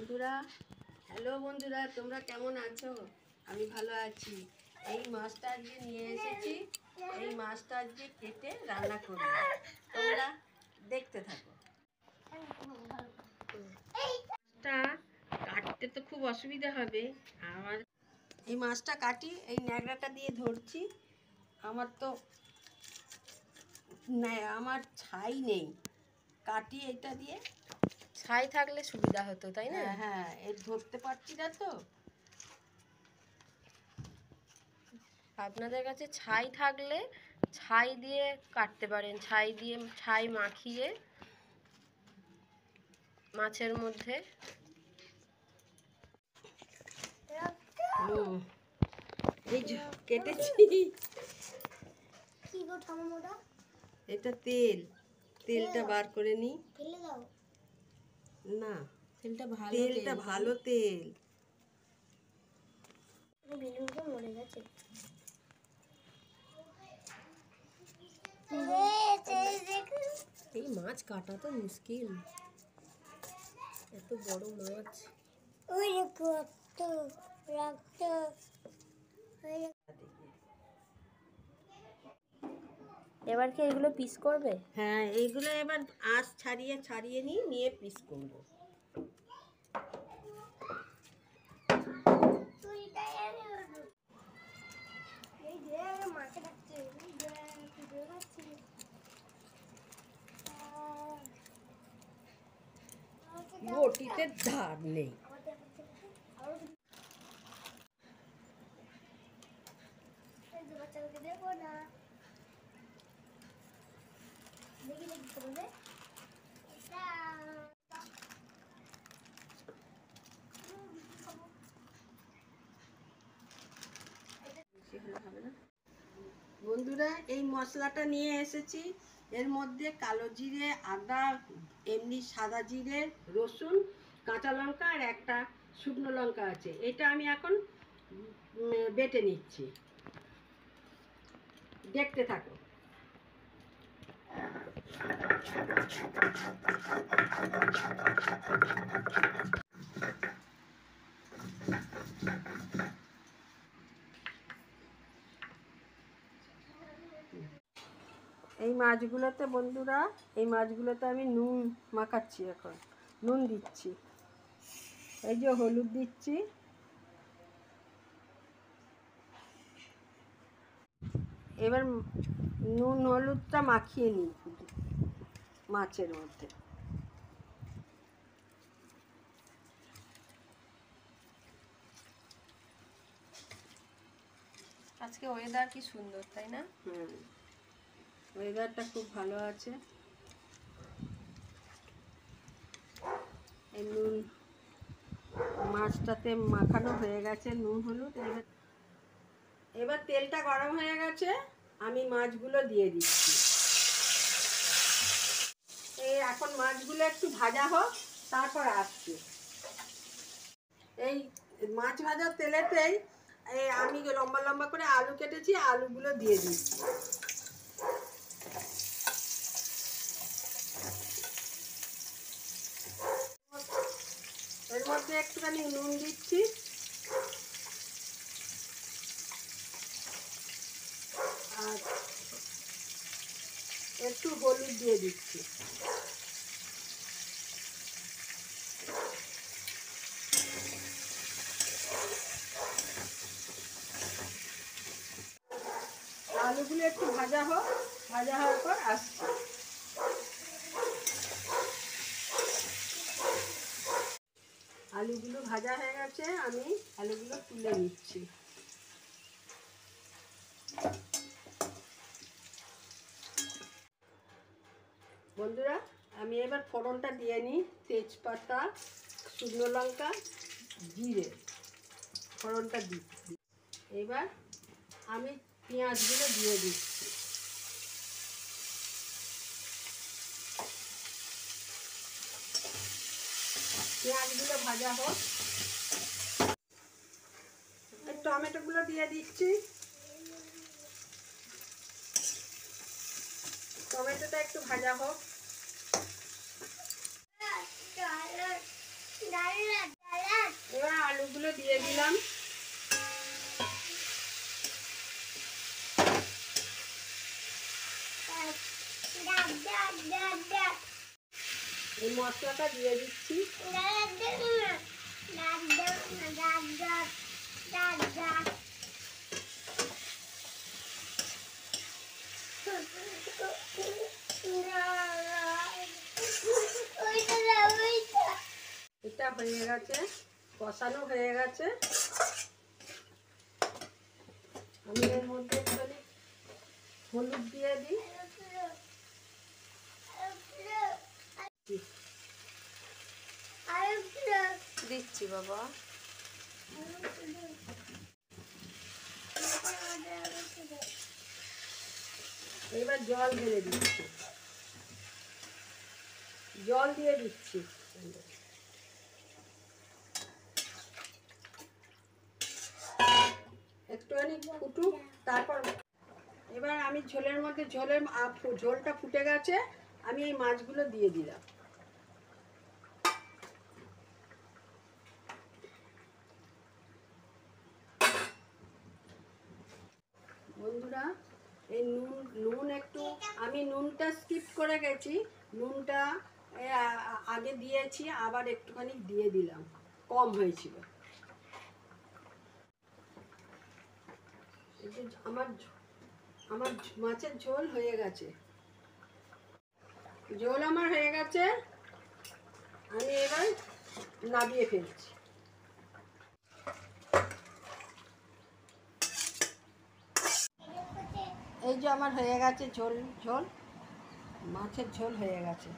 বন্ধুরা, হ্যালো বন্ধুরা, তোমরা কেমন আছো? আমি ভালো আছি। এই মাছটা আজকে নিয়ে এসেছি। এই মাছটা আজকে কেটে রান্না করব, তোমরা দেখতে থাকো। মাছটা কাটতে তো খুব অসুবিধা হবে আমার। এই মাছটা কাটি, এই ন্যাকড়াটা দিয়ে ধরছি। আমার ছাই নেই, কাটি এটা দিয়ে। ছাই থাকলে সুবিধা হতো, তাই না? হ্যাঁ, এর ধরতে পারছি না তো। আপনাদের কাছে ছাই থাকলে ছাই দিয়ে কাটতে পারেন। ছাই মাখিয়ে মাছের মধ্যে। এই যে কেটেছি। কি গো ঠাম্মা, এটা তেলটা বার করে নি। ফেলে দাও না, তেলটা ভালো তেল। বেলুনটা মরে গেছে। এই মাছ কাটা তো মুশকিল, এত বড় মাছ। ওই রক্ত রক্ত এবার কি এগুলো পিস করবে? হ্যাঁ, এইগুলো এবার আঁশ ছাড়িয়ে নিয়ে পিস করবো। বটিতে ধার নেই। বাচ্চাকে দেখো না, দেখি তোমাদের বন্ধুরা, এই মশলাটা নিয়ে এসেছি। এর মধ্যে কালো জিরে, আদা, এমনি সাদা জিরে, রসুন, কাঁচা লঙ্কা আর একটা শুকনো লঙ্কা আছে। এটা আমি এখন বেটে নিচ্ছি, দেখতে থাকো। এই মাছগুলোতে বন্ধুরা, আমি নুন মাখাচ্ছি। এখন নুন দিচ্ছি, এই যে হলুদ দিচ্ছি। এবার নুন হলুদটা মাখিয়ে নিই মাছের মধ্যে। আজকে ওয়েদার কি সুন্দর, তাই না? ওয়েদারটা খুব ভালো আছে। এই নুন মাছটাতে মাখানো হয়ে গেছে, নুন হলুদ। এবার তেলটা গরম হয়ে গেছে, আমি মাছগুলো দিয়ে দিচ্ছি। এখন মাছগুলো একটু ভাজা হোক, তারপর আসছি। এই মাছ ভাজার তেলেতেই আমি লম্বা লম্বা করে আলু কেটেছি, আলুগুলো দিয়ে দিচ্ছি। এর মধ্যে একটুখানি নুন দিচ্ছি, আর একটু হলুদ দিয়ে দিচ্ছি। আলুগুলো একটু ভাজা হোক, ভাজা হওয়ার পর আসছি। আলুগুলো ভাজা হয়ে গেছে, আমি আলুগুলো তুলে নিচ্ছি। বন্ধুরা, আমি এবার ফোড়নটা দিয়ে নিই। তেজপাতা, শুকনো লঙ্কা, জিরে, ফোড়নটা দিচ্ছি। এবার আমি পেঁয়াজগুলো দিয়ে দিচ্ছি। পেঁয়াজগুলো ভাজা হোক, টমেটোগুলো দিয়ে দিচ্ছি। টমেটোটা একটু ভাজা হোক। এবার আলুগুলো দিয়ে দিলাম। এই মশলাটা দিয়ে দিচ্ছি। এটা হয়ে গেছে, কষানো হয়ে গেছে। আমি এর মধ্যে একটুখানি হলুদ দিয়ে দিই। দিচ্ছি বাবা। এবার জল ঢেলে দিচ্ছি, জল দিয়ে দিচ্ছি। একটুখানি ফুটুক, তারপর এবার আমি ঝোলের মধ্যে ঝোলটা ফুটে গেছে, আমি এই মাছগুলো দিয়ে দিলাম। বন্ধুরা, এই নুন একটু আমি নুনটা স্কিপ করে গেছি। নুনটা আগে দিয়েছি, আবার একটুখানি দিয়ে দিলাম, কম হয়েছিল। আমার মাছের ঝোল হয়ে গেছে, ঝোল আমার হয়ে গেছে। আমি এবার নামিয়ে ফেলছি। এই যে আমার হয়ে গেছে ঝোল, মাছের ঝোল হয়ে গেছে।